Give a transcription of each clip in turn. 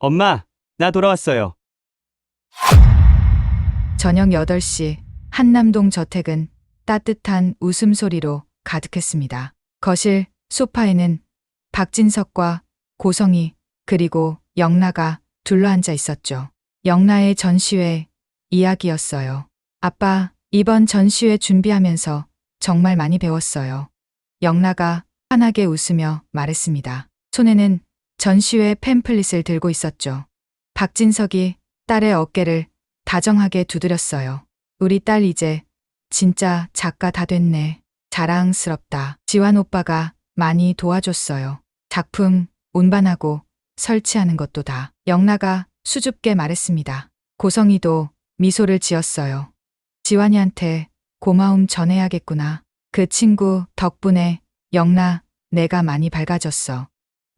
엄마, 나 돌아왔어요. 저녁 8시 한남동 저택은 따뜻한 웃음소리로 가득했습니다. 거실 소파에는 박진석과 고성이 그리고 영라가 둘러앉아 있었죠. 영라의 전시회 이야기였어요. 아빠, 이번 전시회 준비하면서 정말 많이 배웠어요. 영라가 환하게 웃으며 말했습니다. 손에는 전시회 팸플릿을 들고 있었죠. 박진석이 딸의 어깨를 다정하게 두드렸어요. 우리 딸 이제 진짜 작가 다 됐네. 자랑스럽다. 지환 오빠가 많이 도와줬어요. 작품 운반하고 설치하는 것도 다. 영라가 수줍게 말했습니다. 고성이도 미소를 지었어요. 지환이한테 고마움 전해야겠구나. 그 친구 덕분에 영라 내가 많이 밝아졌어.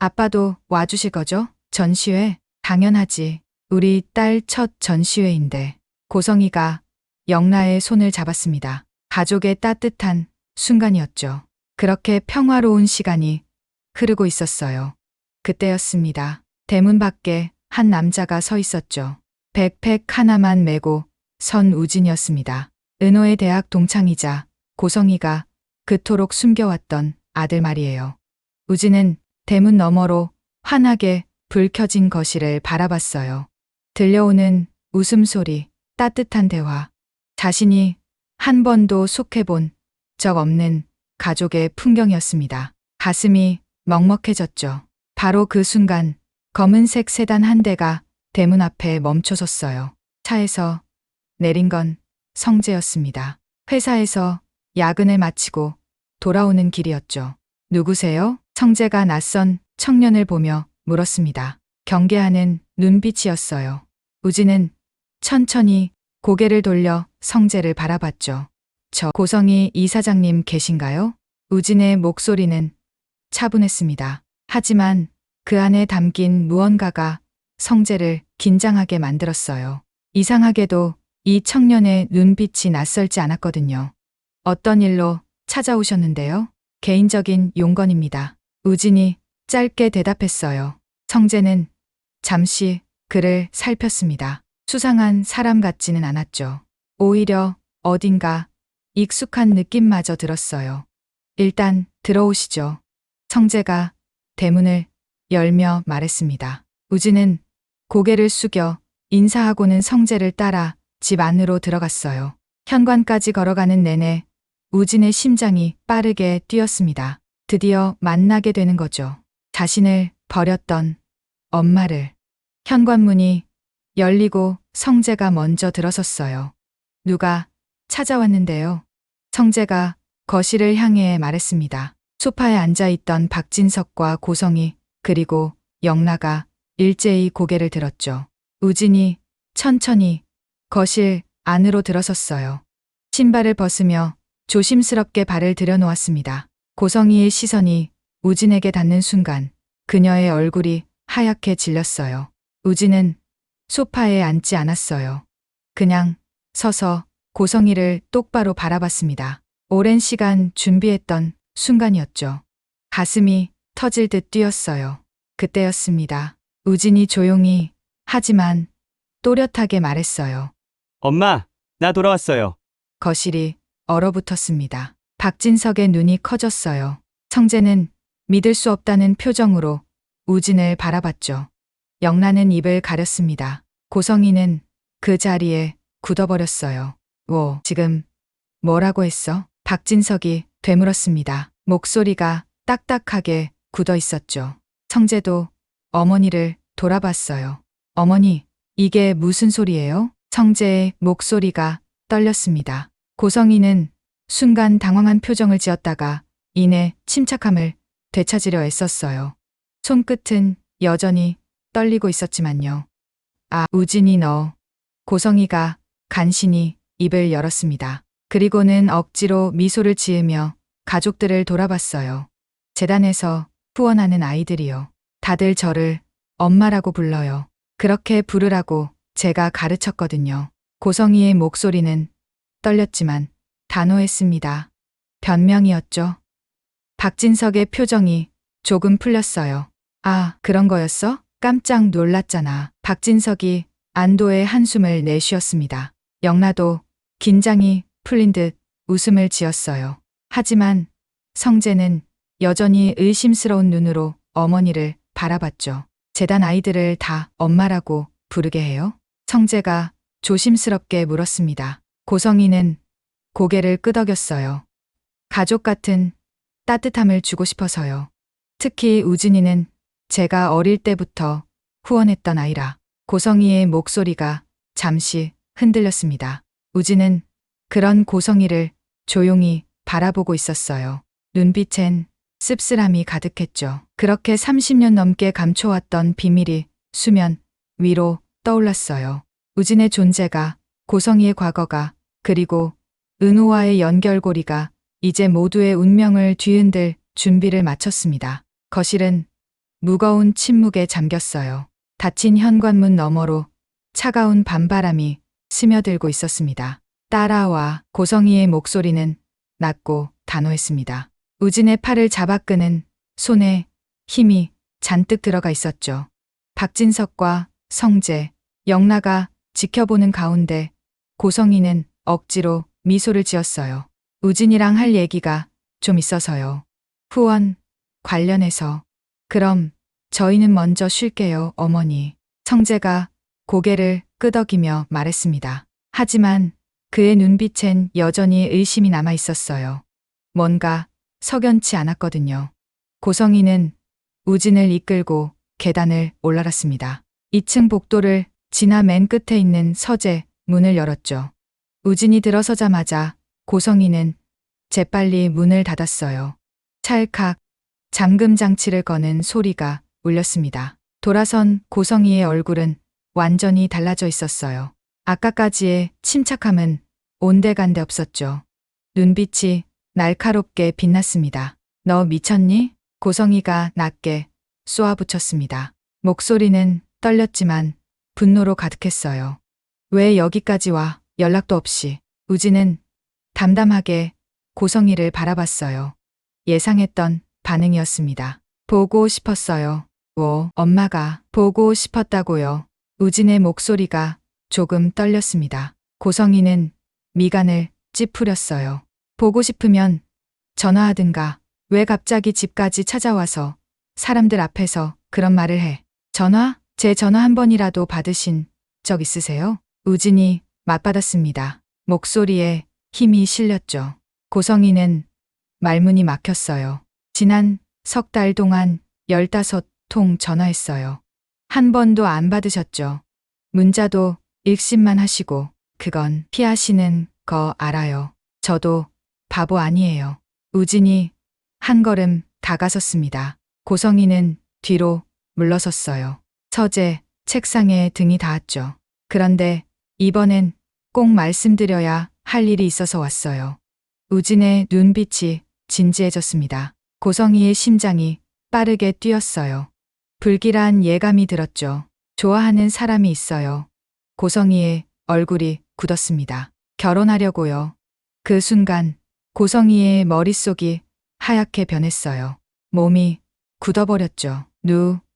아빠도 와주실 거죠? 전시회? 당연하지. 우리 딸 첫 전시회인데. 고성이가 영라의 손을 잡았습니다. 가족의 따뜻한 순간이었죠. 그렇게 평화로운 시간이 흐르고 있었어요. 그때였습니다. 대문 밖에 한 남자가 서 있었죠. 백팩 하나만 메고 선 우진이었습니다. 은호의 대학 동창이자 고성이가 그토록 숨겨왔던 아들 말이에요. 우진은 대문 너머로 환하게 불 켜진 거실을 바라봤어요. 들려오는 웃음소리, 따뜻한 대화, 자신이 한 번도 속해본 적 없는 가족의 풍경이었습니다. 가슴이 먹먹해졌죠. 바로 그 순간 검은색 세단 한 대가 대문 앞에 멈춰섰어요. 차에서 내린 건 성재였습니다. 회사에서 야근을 마치고 돌아오는 길이었죠. 누구세요? 성재가 낯선 청년을 보며 물었습니다. 경계하는 눈빛이었어요. 우진은 천천히 고개를 돌려 성재를 바라봤죠. 저 고성이 이사장님 계신가요? 우진의 목소리는 차분했습니다. 하지만 그 안에 담긴 무언가가 성재를 긴장하게 만들었어요. 이상하게도 이 청년의 눈빛이 낯설지 않았거든요. 어떤 일로 찾아오셨는데요? 개인적인 용건입니다. 우진이 짧게 대답했어요. 성재는 잠시 그를 살폈습니다. 수상한 사람 같지는 않았죠. 오히려 어딘가 익숙한 느낌마저 들었어요. 일단 들어오시죠. 성재가 대문을 열며 말했습니다. 우진은 고개를 숙여 인사하고는 성재를 따라 집 안으로 들어갔어요. 현관까지 걸어가는 내내 우진의 심장이 빠르게 뛰었습니다. 드디어 만나게 되는 거죠. 자신을 버렸던 엄마를. 현관문이 열리고 성재가 먼저 들어섰어요. 누가 찾아왔는데요. 성재가 거실을 향해 말했습니다. 소파에 앉아있던 박진석과 고성이 그리고 영라가 일제히 고개를 들었죠. 우진이 천천히 거실 안으로 들어섰어요. 신발을 벗으며 조심스럽게 발을 들여놓았습니다. 고성이의 시선이 우진에게 닿는 순간 그녀의 얼굴이 하얗게 질렸어요. 우진은 소파에 앉지 않았어요. 그냥 서서 고성이를 똑바로 바라봤습니다. 오랜 시간 준비했던 순간이었죠. 가슴이 터질 듯 뛰었어요. 그때였습니다. 우진이 조용히 하지만 또렷하게 말했어요. 엄마, 나 돌아왔어요. 거실이 얼어붙었습니다. 박진석의 눈이 커졌어요. 성재는 믿을 수 없다는 표정으로 우진을 바라봤죠. 영란은 입을 가렸습니다. 고성이는 그 자리에 굳어버렸어요. 지금 뭐라고 했어? 박진석이 되물었습니다. 목소리가 딱딱하게 굳어 있었죠. 성재도 어머니를 돌아봤어요. 어머니, 이게 무슨 소리예요? 성재의 목소리가 떨렸습니다. 고성이는 순간 당황한 표정을 지었다가 이내 침착함을 되찾으려 애썼어요. 손끝은 여전히 떨리고 있었지만요. 우진이 너. 고성이가 간신히 입을 열었습니다. 그리고는 억지로 미소를 지으며 가족들을 돌아봤어요. 재단에서 후원하는 아이들이요. 다들 저를 엄마라고 불러요. 그렇게 부르라고 제가 가르쳤거든요. 고성이의 목소리는 떨렸지만 단호했습니다. 변명이었죠. 박진석의 표정이 조금 풀렸어요. 그런 거였어? 깜짝 놀랐잖아. 박진석이 안도의 한숨을 내쉬었습니다. 영라도 긴장이 풀린 듯 웃음을 지었어요. 하지만 성재는 여전히 의심스러운 눈으로 어머니를 바라봤죠. 재단 아이들을 다 엄마라고 부르게 해요? 성재가 조심스럽게 물었습니다. 고성이는 고개를 끄덕였어요. 가족 같은 따뜻함을 주고 싶어서요. 특히 우진이는 제가 어릴 때부터 후원했던 아이라. 고성이의 목소리가 잠시 흔들렸습니다. 우진은 그런 고성이를 조용히 바라보고 있었어요. 눈빛엔 씁쓸함이 가득했죠. 그렇게 30년 넘게 감춰왔던 비밀이 수면 위로 떠올랐어요. 우진의 존재가, 고성이의 과거가, 그리고 은우와의 연결고리가 이제 모두의 운명을 뒤흔들 준비를 마쳤습니다. 거실은 무거운 침묵에 잠겼어요. 닫힌 현관문 너머로 차가운 밤바람이 스며들고 있었습니다. 따라와. 고성이의 목소리는 낮고 단호했습니다. 우진의 팔을 잡아 끄는 손에 힘이 잔뜩 들어가 있었죠. 박진석과 성재, 영라가 지켜보는 가운데 고성이는 억지로 미소를 지었어요. 우진이랑 할 얘기가 좀 있어서요. 후원 관련해서. 그럼 저희는 먼저 쉴게요, 어머니. 성재가 고개를 끄덕이며 말했습니다. 하지만 그의 눈빛엔 여전히 의심이 남아 있었어요. 뭔가 석연치 않았거든요. 고성이는 우진을 이끌고 계단을 올라갔습니다. 2층 복도를 지나 맨 끝에 있는 서재 문을 열었죠. 우진이 들어서자마자 고성이는 재빨리 문을 닫았어요. 찰칵 잠금 장치를 거는 소리가 울렸습니다. 돌아선 고성이의 얼굴은 완전히 달라져 있었어요. 아까까지의 침착함은 온데간데 없었죠. 눈빛이 날카롭게 빛났습니다. 너 미쳤니? 고성이가 낮게 쏘아붙였습니다. 목소리는 떨렸지만 분노로 가득했어요. 왜 여기까지 와? 연락도 없이. 우진은 담담하게 고성이를 바라봤어요. 예상했던 반응이었습니다. 보고 싶었어요. 엄마가 보고 싶었다고요. 우진의 목소리가 조금 떨렸습니다. 고성이는 미간을 찌푸렸어요. 보고 싶으면 전화하든가. 왜 갑자기 집까지 찾아와서 사람들 앞에서 그런 말을 해. 전화? 제 전화 한 번이라도 받으신 적 있으세요? 우진이 맞받았습니다. 목소리에 힘이 실렸죠. 고성이는 말문이 막혔어요. 지난 석 달 동안 15통 전화했어요. 한 번도 안 받으셨죠. 문자도 읽씹만 하시고. 그건 피하시는 거 알아요. 저도 바보 아니에요. 우진이 한 걸음 다가섰습니다. 고성이는 뒤로 물러섰어요. 서재 책상에 등이 닿았죠. 그런데 이번엔 꼭 말씀드려야 할 일이 있어서 왔어요. 우진의 눈빛이 진지해졌습니다. 고성이의 심장이 빠르게 뛰었어요. 불길한 예감이 들었죠. 좋아하는 사람이 있어요. 고성이의 얼굴이 굳었습니다. 결혼하려고요. 그 순간 고성이의 머릿속이 하얗게 변했어요. 몸이 굳어버렸죠.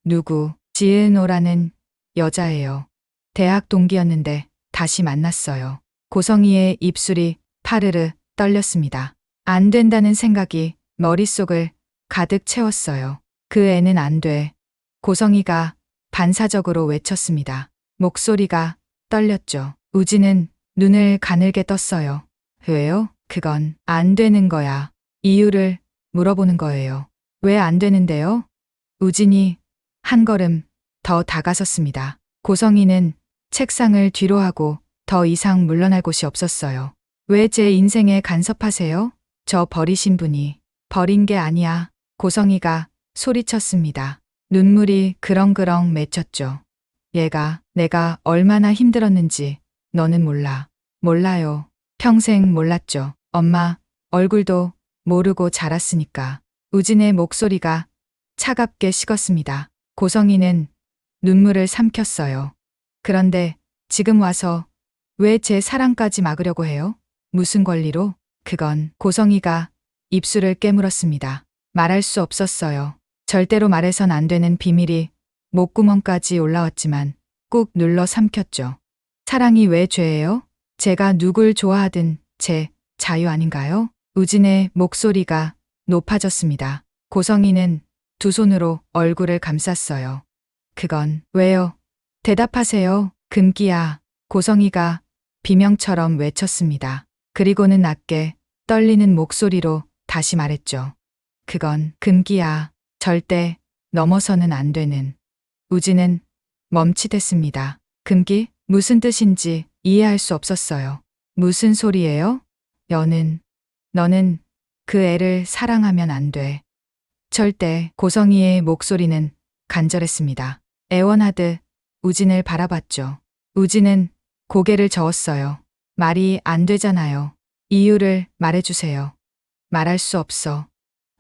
누구, 지은호라는 여자예요. 대학 동기였는데 다시 만났어요. 고성이의 입술이 파르르 떨렸습니다. 안 된다는 생각이 머릿속을 가득 채웠어요. 그 애는 안 돼. 고성이가 반사적으로 외쳤습니다. 목소리가 떨렸죠. 우진은 눈을 가늘게 떴어요. 왜요? 그건 안 되는 거야. 이유를 물어보는 거예요. 왜 안 되는데요? 우진이 한 걸음 더 다가섰습니다. 고성이는 책상을 뒤로 하고 더 이상 물러날 곳이 없었어요. 왜 제 인생에 간섭하세요? 저 버리신 분이. 버린 게 아니야. 고성이가 소리쳤습니다. 눈물이 그렁그렁 맺혔죠. 내가 얼마나 힘들었는지 너는 몰라. 몰라요. 평생 몰랐죠. 엄마 얼굴도 모르고 자랐으니까. 우진의 목소리가 차갑게 식었습니다. 고성이는 눈물을 삼켰어요. 그런데 지금 와서 왜 제 사랑까지 막으려고 해요? 무슨 권리로? 그건 고성이가 입술을 깨물었습니다. 말할 수 없었어요. 절대로 말해선 안 되는 비밀이 목구멍까지 올라왔지만 꾹 눌러 삼켰죠. 사랑이 왜 죄예요? 제가 누굴 좋아하든 제 자유 아닌가요? 우진의 목소리가 높아졌습니다. 고성이는 두 손으로 얼굴을 감쌌어요. 그건 왜요? 대답하세요. 금기야. 고성이가 비명처럼 외쳤습니다. 그리고는 낮게 떨리는 목소리로 다시 말했죠. 그건 금기야. 절대 넘어서는 안 되는. 우진은 멈칫했습니다. 금기? 무슨 뜻인지 이해할 수 없었어요. 무슨 소리예요? 너는 그 애를 사랑하면 안 돼. 절대. 고성이의 목소리는 간절했습니다. 애원하듯 우진을 바라봤죠. 우진은 고개를 저었어요. 말이 안 되잖아요. 이유를 말해주세요. 말할 수 없어.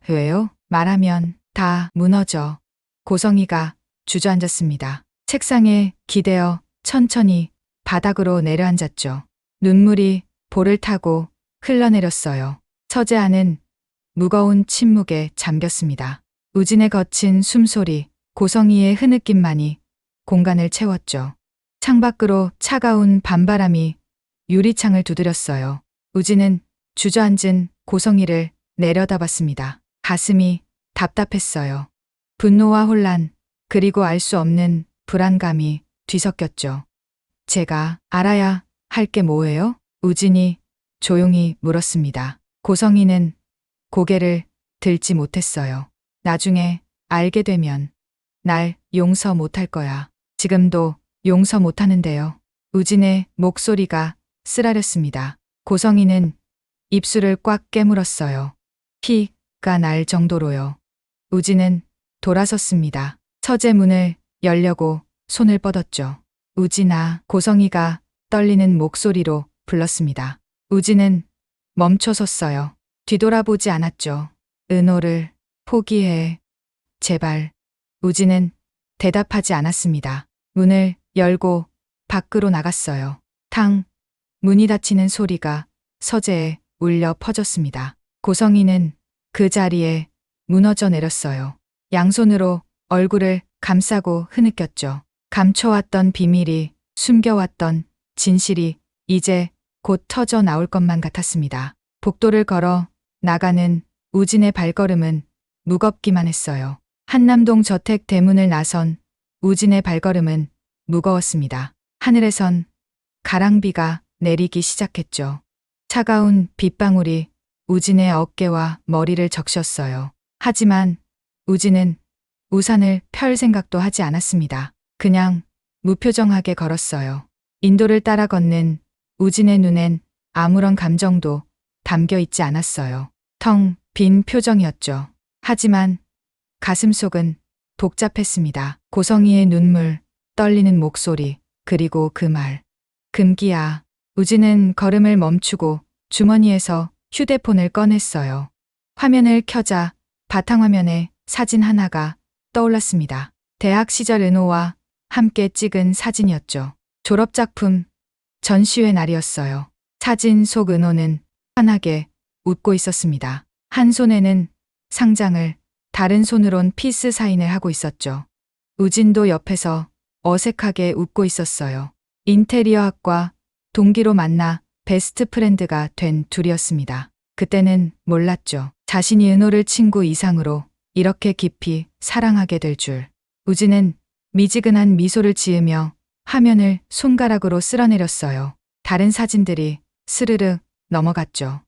왜요? 말하면 다 무너져. 고성이가 주저앉았습니다. 책상에 기대어 천천히 바닥으로 내려앉았죠. 눈물이 볼을 타고 흘러내렸어요. 서재아는 무거운 침묵에 잠겼습니다. 우진의 거친 숨소리, 고성이의 흐느낌만이 공간을 채웠죠. 창밖으로 차가운 밤바람이 유리창을 두드렸어요. 우진은 주저앉은 고성이를 내려다봤습니다. 가슴이 답답했어요. 분노와 혼란, 그리고 알 수 없는 불안감이 뒤섞였죠. 제가 알아야 할 게 뭐예요? 우진이 조용히 물었습니다. 고성이는 고개를 들지 못했어요. 나중에 알게 되면 날 용서 못할 거야. 지금도 용서 못하는데요. 우진의 목소리가 쓰라렸습니다. 고성이는 입술을 꽉 깨물었어요. 피가 날 정도로요. 우진은 돌아섰습니다. 서재 문을 열려고 손을 뻗었죠. 우진아. 고성이가 떨리는 목소리로 불렀습니다. 우진은 멈춰섰어요. 뒤돌아보지 않았죠. 은호를 포기해. 제발. 우진은 대답하지 않았습니다. 문을 열고 밖으로 나갔어요. 탕. 문이 닫히는 소리가 서재에 울려 퍼졌습니다. 고성이는 그 자리에 무너져 내렸어요. 양손으로 얼굴을 감싸고 흐느꼈죠. 감춰왔던 비밀이, 숨겨왔던 진실이 이제 곧 터져 나올 것만 같았습니다. 복도를 걸어 나가는 우진의 발걸음은 무겁기만 했어요. 한남동 저택 대문을 나선 우진의 발걸음은 무거웠습니다. 하늘에선 가랑비가 내리기 시작했죠. 차가운 빗방울이 우진의 어깨와 머리를 적셨어요. 하지만 우진은 우산을 펼 생각도 하지 않았습니다. 그냥 무표정하게 걸었어요. 인도를 따라 걷는 우진의 눈엔 아무런 감정도 담겨 있지 않았어요. 텅 빈 표정이었죠. 하지만 가슴속은 복잡했습니다. 고성이의 눈물, 떨리는 목소리, 그리고 그 말. 금기야. 우진은 걸음을 멈추고 주머니에서 휴대폰을 꺼냈어요. 화면을 켜자 바탕화면에 사진 하나가 떠올랐습니다. 대학 시절 은호와 함께 찍은 사진이었죠. 졸업작품 전시회 날이었어요. 사진 속 은호는 환하게 웃고 있었습니다. 한 손에는 상장을, 다른 손으론 피스 사인을 하고 있었죠. 우진도 옆에서 어색하게 웃고 있었어요. 인테리어 학과 동기로 만나 베스트 프렌드가 된 둘이었습니다. 그때는 몰랐죠. 자신이 은호를 친구 이상으로 이렇게 깊이 사랑하게 될 줄. 우진은 미지근한 미소를 지으며 화면을 손가락으로 쓸어내렸어요. 다른 사진들이 스르르 넘어갔죠.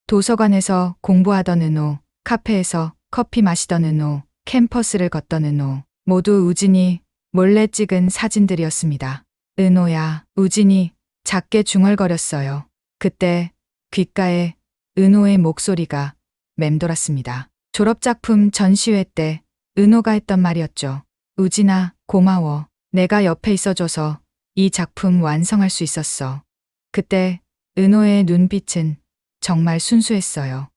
도서관에서 공부하던 은호, 카페에서 커피 마시던 은호, 캠퍼스를 걷던 은호, 모두 우진이 몰래 찍은 사진들이었습니다. 은호야. 우진이 작게 중얼거렸어요. 그때 귓가에 은호의 목소리가 맴돌았습니다. 졸업작품 전시회 때 은호가 했던 말이었죠. 우진아, 고마워. 내가 옆에 있어줘서 이 작품 완성할 수 있었어. 그때 은호의 눈빛은 정말 순수했어요.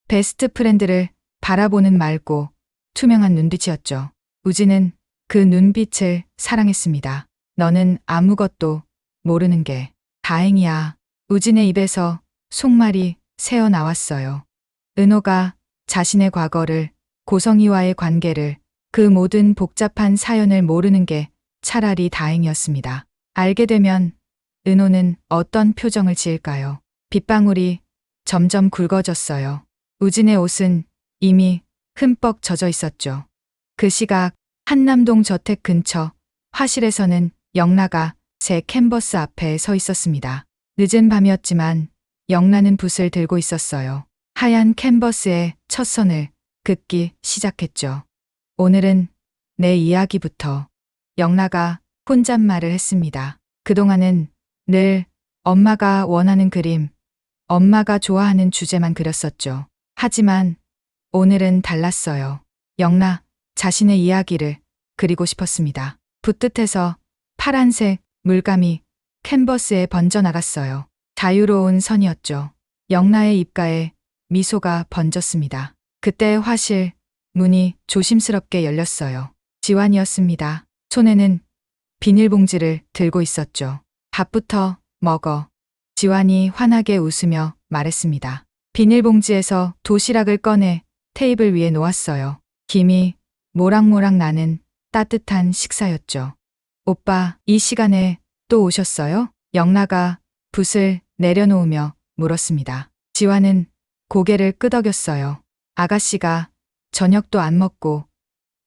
베스트 프렌드를 바라보는 맑고 투명한 눈빛이었죠. 우진은 그 눈빛을 사랑했습니다. 너는 아무것도 모르는 게 다행이야. 우진의 입에서 속말이 새어 나왔어요. 은호가 자신의 과거를, 고성이와의 관계를 그 모든 복잡한 사연을 모르는 게 차라리 다행이었습니다. 알게 되면 은호는 어떤 표정을 지을까요? 빗방울이 점점 굵어졌어요. 우진의 옷은 이미 흠뻑 젖어 있었죠. 그 시각 한남동 저택 근처 화실에서는 영라가 제 캔버스 앞에 서 있었습니다. 늦은 밤이었지만 영라는 붓을 들고 있었어요. 하얀 캔버스에 첫 선을 긋기 시작했죠. 오늘은 내 이야기부터. 영라가 혼잣말을 했습니다. 그동안은 늘 엄마가 원하는 그림, 엄마가 좋아하는 주제만 그렸었죠. 하지만 오늘은 달랐어요. 영라 자신의 이야기를 그리고 싶었습니다. 붓뜻해서 파란색 물감이 캔버스에 번져나갔어요. 자유로운 선이었죠. 영라의 입가에 미소가 번졌습니다. 그때 화실 문이 조심스럽게 열렸어요. 지환이었습니다. 손에는 비닐봉지를 들고 있었죠. 밥부터 먹어. 지환이 환하게 웃으며 말했습니다. 비닐봉지에서 도시락을 꺼내 테이블 위에 놓았어요. 김이 모락모락 나는 따뜻한 식사였죠. 오빠, 이 시간에 또 오셨어요? 영라가 붓을 내려놓으며 물었습니다. 지환은 고개를 끄덕였어요. 아가씨가 저녁도 안 먹고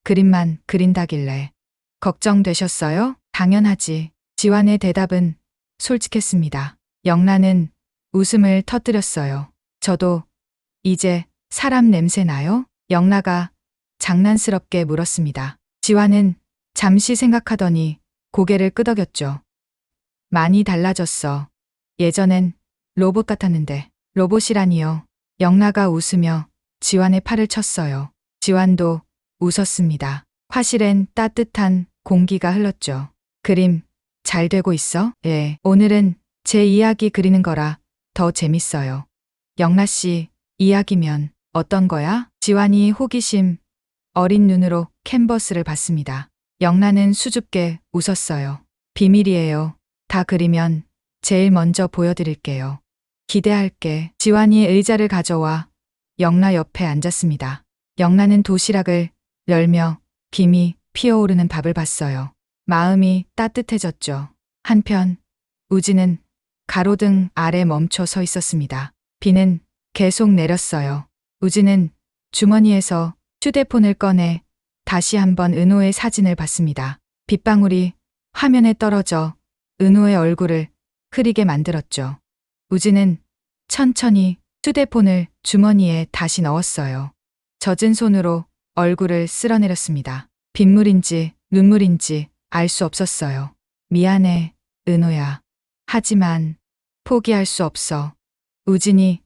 그림만 그린다길래. 걱정되셨어요? 당연하지. 지환의 대답은 솔직했습니다. 영라는 웃음을 터뜨렸어요. 저도 이제 사람 냄새 나요? 영라가 장난스럽게 물었습니다. 지환은 잠시 생각하더니 고개를 끄덕였죠. 많이 달라졌어. 예전엔 로봇 같았는데. 로봇이라니요. 영라가 웃으며 지환의 팔을 쳤어요. 지환도 웃었습니다. 화실엔 따뜻한 공기가 흘렀죠. 그림 잘 되고 있어? 예. 오늘은 제 이야기 그리는 거라 더 재밌어요. 영라 씨 이야기면 어떤 거야? 지환이 호기심 어린 눈으로 캔버스를 봤습니다. 영라는 수줍게 웃었어요. 비밀이에요. 다 그리면 제일 먼저 보여드릴게요. 기대할게. 지환이 의자를 가져와 영라 옆에 앉았습니다. 영라는 도시락을 열며 김이 피어오르는 밥을 봤어요. 마음이 따뜻해졌죠. 한편 우진은 가로등 아래 멈춰 서 있었습니다. 비는 계속 내렸어요. 우진은 주머니에서 휴대폰을 꺼내 다시 한번 은호의 사진을 봤습니다. 빗방울이 화면에 떨어져 은호의 얼굴을 흐리게 만들었죠. 우진은 천천히 휴대폰을 주머니에 다시 넣었어요. 젖은 손으로 얼굴을 쓸어내렸습니다. 빗물인지 눈물인지 알 수 없었어요. 미안해, 은호야. 하지만 포기할 수 없어. 우진이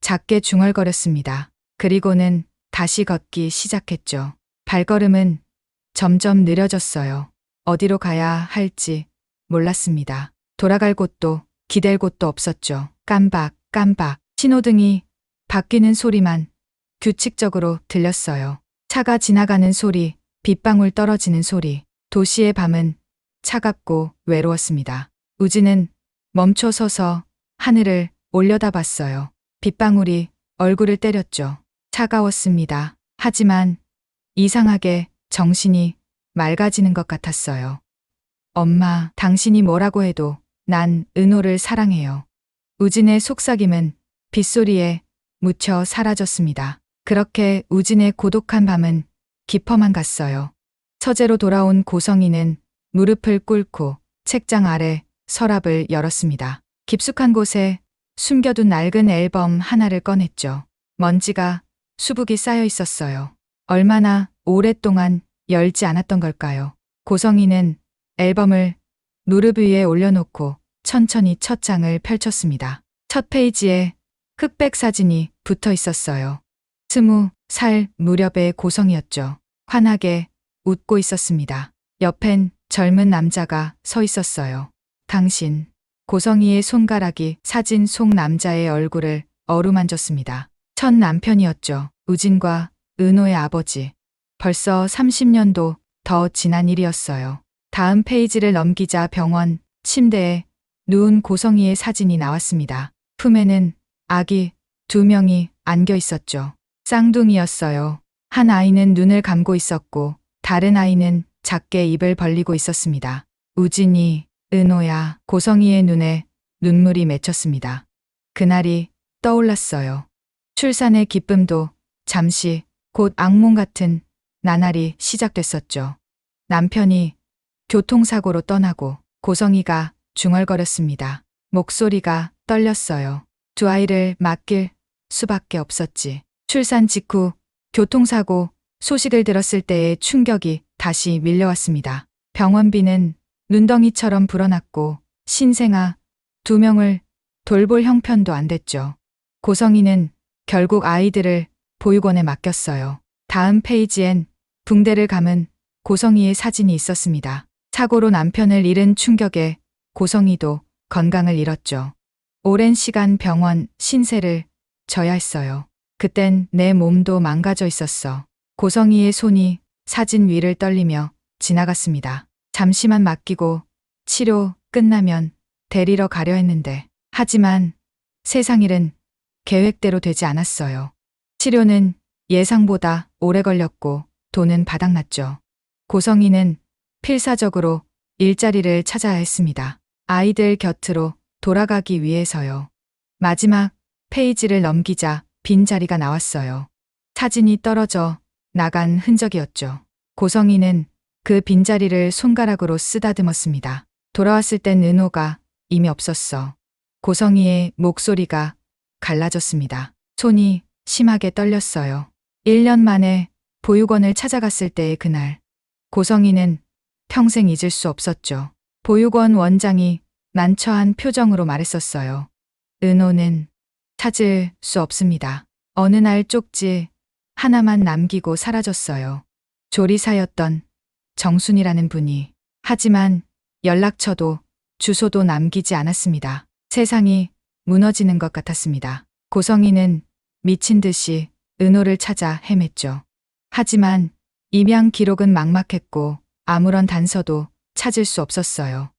작게 중얼거렸습니다. 그리고는 다시 걷기 시작했죠. 발걸음은 점점 느려졌어요. 어디로 가야 할지 몰랐습니다. 돌아갈 곳도 기댈 곳도 없었죠. 깜박 신호등이 바뀌는 소리만 규칙적으로 들렸어요. 차가 지나가는 소리, 빗방울 떨어지는 소리. 도시의 밤은 차갑고 외로웠습니다. 우진은 멈춰 서서 하늘을 올려다봤어요. 빗방울이 얼굴을 때렸죠. 차가웠습니다. 하지만 이상하게 정신이 맑아지는 것 같았어요. 엄마, 당신이 뭐라고 해도 난 은호를 사랑해요. 우진의 속삭임은 빗소리에 묻혀 사라졌습니다. 그렇게 우진의 고독한 밤은 깊어만 갔어요. 서재로 돌아온 고성이는 무릎을 꿇고 책장 아래 서랍을 열었습니다. 깊숙한 곳에 숨겨둔 낡은 앨범 하나를 꺼냈죠. 먼지가 수북이 쌓여 있었어요. 얼마나 오랫동안 열지 않았던 걸까요? 고성이는 앨범을 무릎 위에 올려놓고 천천히 첫 장을 펼쳤습니다. 첫 페이지에 흑백 사진이 붙어 있었어요. 20살 무렵의 고성이었죠. 환하게 웃고 있었습니다. 옆엔 젊은 남자가 서 있었어요. 당신. 고성이의 손가락이 사진 속 남자의 얼굴을 어루만졌습니다. 첫 남편이었죠. 우진과 은호의 아버지. 벌써 30년도 더 지난 일이었어요. 다음 페이지를 넘기자 병원 침대에 누운 고성이의 사진이 나왔습니다. 품에는 아기 2명이 안겨 있었죠. 쌍둥이였어요. 한 아이는 눈을 감고 있었고 다른 아이는 작게 입을 벌리고 있었습니다. 우진이, 은호야, 고성이의 눈에 눈물이 맺혔습니다. 그날이 떠올랐어요. 출산의 기쁨도 잠시 곧 악몽 같은 나날이 시작됐었죠. 남편이 교통사고로 떠나고 고성이가 중얼거렸습니다. 목소리가 떨렸어요. 두 아이를 맡길 수밖에 없었지. 출산 직후 교통사고 소식을 들었을 때의 충격이 다시 밀려왔습니다. 병원비는 눈덩이처럼 불어났고 신생아 2명을 돌볼 형편도 안 됐죠. 고성이는 결국 아이들을 보육원에 맡겼어요. 다음 페이지엔 붕대를 감은 고성이의 사진이 있었습니다. 사고로 남편을 잃은 충격에 고성이도 건강을 잃었죠. 오랜 시간 병원 신세를 져야 했어요. 그땐 내 몸도 망가져 있었어. 고성이의 손이 사진 위를 떨리며 지나갔습니다. 잠시만 맡기고 치료 끝나면 데리러 가려 했는데, 하지만 세상 일은 계획대로 되지 않았어요. 치료는 예상보다 오래 걸렸고 돈은 바닥났죠. 고성이는 필사적으로 일자리를 찾아야 했습니다. 아이들 곁으로 돌아가기 위해서요. 마지막 페이지를 넘기자 빈자리가 나왔어요. 사진이 떨어져 나간 흔적이었죠. 고성이는 그 빈자리를 손가락으로 쓰다듬었습니다. 돌아왔을 땐 은호가 이미 없었어. 고성이의 목소리가 갈라졌습니다. 손이 심하게 떨렸어요. 1년 만에 보육원을 찾아갔을 때의 그날. 고성이는 평생 잊을 수 없었죠. 보육원 원장이 난처한 표정으로 말했었어요. 은호는 찾을 수 없습니다. 어느 날 쪽지 하나만 남기고 사라졌어요. 조리사였던 정순이라는 분이. 하지만 연락처도 주소도 남기지 않았습니다. 세상이 무너지는 것 같았습니다. 고성이는 미친 듯이 은호를 찾아 헤맸죠. 하지만 입양 기록은 막막했고 아무런 단서도 찾을 수 없었어요.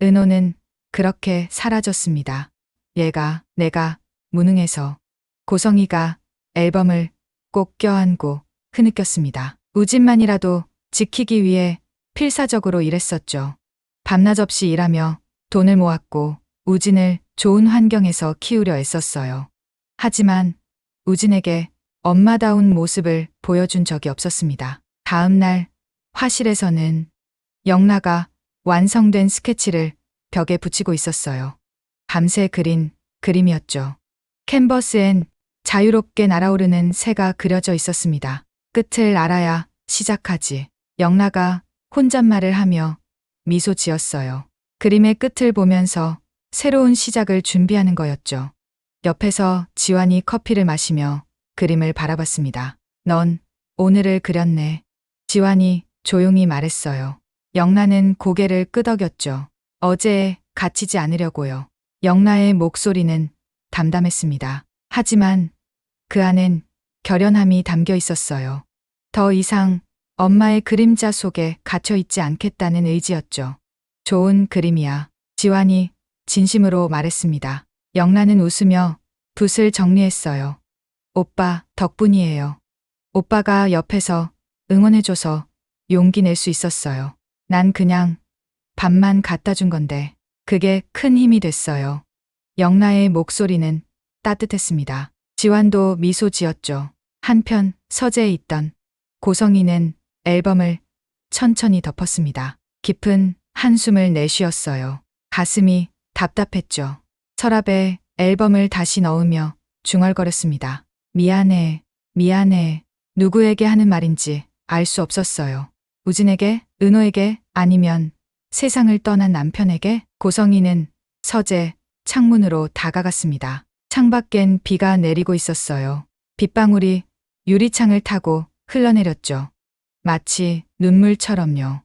은호는 그렇게 사라졌습니다. 내가 무능해서. 고성이가 앨범을 꼭 껴안고 흐느꼈습니다. 우진만이라도 지키기 위해 필사적으로 일했었죠. 밤낮 없이 일하며 돈을 모았고 우진을 좋은 환경에서 키우려 애썼어요. 하지만 우진에게 엄마다운 모습을 보여준 적이 없었습니다. 다음 날 화실에서는 영라가 완성된 스케치를 벽에 붙이고 있었어요. 밤새 그린 그림이었죠. 캔버스엔 자유롭게 날아오르는 새가 그려져 있었습니다. 끝을 알아야 시작하지. 영라가 혼잣말을 하며 미소 지었어요. 그림의 끝을 보면서 새로운 시작을 준비하는 거였죠. 옆에서 지환이 커피를 마시며 그림을 바라봤습니다. 넌 오늘을 그렸네. 지환이 조용히 말했어요. 영라는 고개를 끄덕였죠. 어제에 갇히지 않으려고요. 영라의 목소리는 담담했습니다. 하지만 그 안엔 결연함이 담겨 있었어요. 더 이상 엄마의 그림자 속에 갇혀 있지 않겠다는 의지였죠. 좋은 그림이야. 지환이 진심으로 말했습니다. 영라는 웃으며 붓을 정리했어요. 오빠 덕분이에요. 오빠가 옆에서 응원해줘서 용기 낼 수 있었어요. 난 그냥 밥만 갖다 준 건데 그게 큰 힘이 됐어요. 영라의 목소리는 따뜻했습니다. 지환도 미소 지었죠. 한편 서재에 있던 고성이는 앨범을 천천히 덮었습니다. 깊은 한숨을 내쉬었어요. 가슴이 답답했죠. 서랍에 앨범을 다시 넣으며 중얼거렸습니다. 미안해. 누구에게 하는 말인지 알 수 없었어요. 우진에게, 은호에게, 아니면 세상을 떠난 남편에게? 고성이는 서재 창문으로 다가갔습니다. 창밖엔 비가 내리고 있었어요. 빗방울이 유리창을 타고 흘러내렸죠. 마치 눈물처럼요.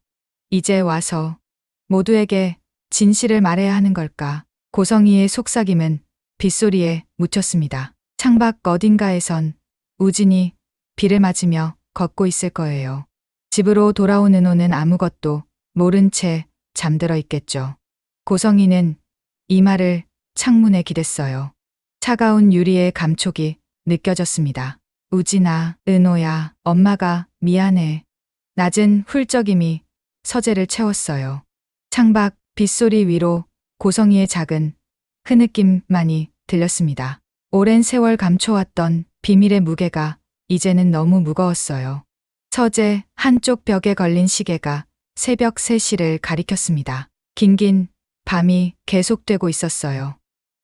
이제 와서 모두에게 진실을 말해야 하는 걸까? 고성이의 속삭임은 빗소리에 묻혔습니다. 창밖 어딘가에선 우진이 비를 맞으며 걷고 있을 거예요. 집으로 돌아온 은호는 아무것도 모른 채 잠들어 있겠죠. 고성이는 이마를 창문에 기댔어요. 차가운 유리의 감촉이 느껴졌습니다. 우진아, 은호야, 엄마가 미안해. 낮은 훌쩍임이 서재를 채웠어요. 창밖 빗소리 위로 고성이의 작은 흐느낌만이 들렸습니다. 오랜 세월 감춰왔던 비밀의 무게가 이제는 너무 무거웠어요. 서재 한쪽 벽에 걸린 시계가 새벽 3시를 가리켰습니다. 긴긴 밤이 계속되고 있었어요.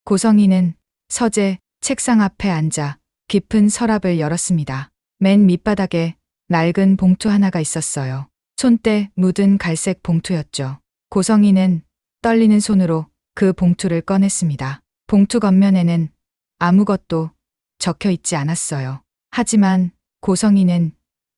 고성이는 서재 책상 앞에 앉아 깊은 서랍을 열었습니다. 맨 밑바닥에 낡은 봉투 하나가 있었어요. 손때 묻은 갈색 봉투였죠. 고성이는 떨리는 손으로 그 봉투를 꺼냈습니다. 봉투 겉면에는 아무것도 적혀 있지 않았어요. 하지만 고성이는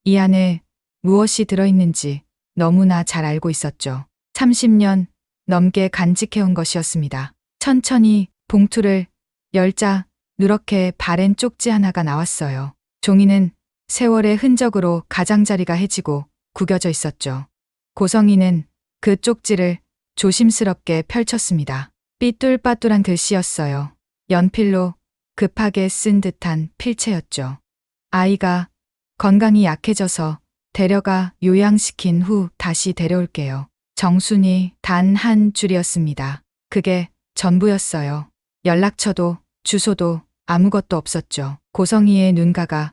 이 안에 무엇이 들어있는지 너무나 잘 알고 있었죠. 30년 넘게 간직해온 것이었습니다. 천천히 봉투를 열자 누렇게 바랜 쪽지 하나가 나왔어요. 종이는 세월의 흔적으로 가장자리가 해지고 구겨져 있었죠. 고성이는 그 쪽지를 조심스럽게 펼쳤습니다. 삐뚤빠뚤한 글씨였어요. 연필로 급하게 쓴 듯한 필체였죠. 아이가 건강이 약해져서 데려가 요양시킨 후 다시 데려올게요. 정순이 단 한 줄이었습니다. 그게 전부였어요. 연락처도 주소도 아무것도 없었죠. 고성이의 눈가가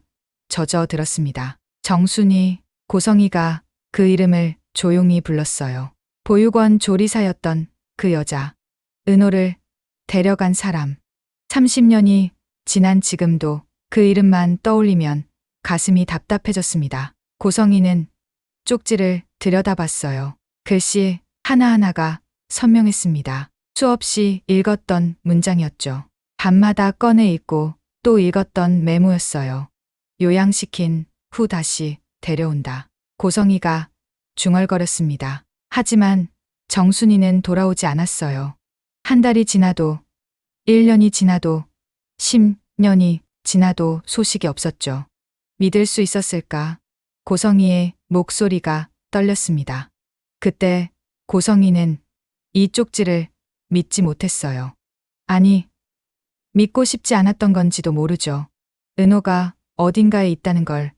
젖어들었습니다. 정순이, 고성이가 그 이름을 조용히 불렀어요. 보육원 조리사였던 그 여자, 은호를 데려간 사람. 30년이 지난 지금도 그 이름만 떠올리면 가슴이 답답해졌습니다. 고성이는 쪽지를 들여다봤어요. 글씨 하나하나가 선명했습니다. 수없이 읽었던 문장이었죠. 밤마다 꺼내 읽고 또 읽었던 메모였어요. 요양시킨 후 다시 데려온다. 고성이가 중얼거렸습니다. 하지만 정순이는 돌아오지 않았어요. 한 달이 지나도 1년이 지나도 10년이 지나도 소식이 없었죠. 믿을 수 있었을까? 고성이의 목소리가 떨렸습니다. 그때 고성이는 이 쪽지를 믿지 못했어요. 아니, 믿고 싶지 않았던 건지도 모르죠. 은호가 어딘가에 있다는 걸,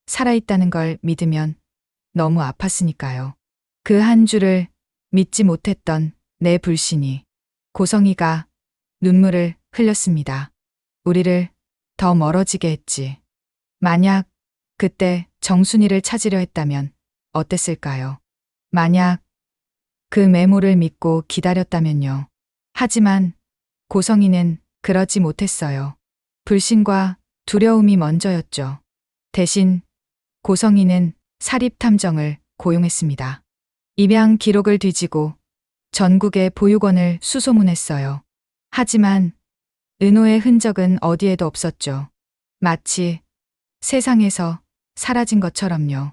살아있다는 걸 믿으면 너무 아팠으니까요. 그 한 줄을 믿지 못했던 내 불신이. 고성이가 눈물을 흘렸습니다. 우리를 더 멀어지게 했지. 만약 그때 정순이를 찾으려 했다면 어땠을까요? 만약 그 메모를 믿고 기다렸다면요. 하지만 고성이는 그러지 못했어요. 불신과 두려움이 먼저였죠. 대신 고성이는 사립탐정을 고용했습니다. 입양 기록을 뒤지고 전국의 보육원을 수소문했어요. 하지만 은호의 흔적은 어디에도 없었죠. 마치 세상에서 사라진 것처럼요.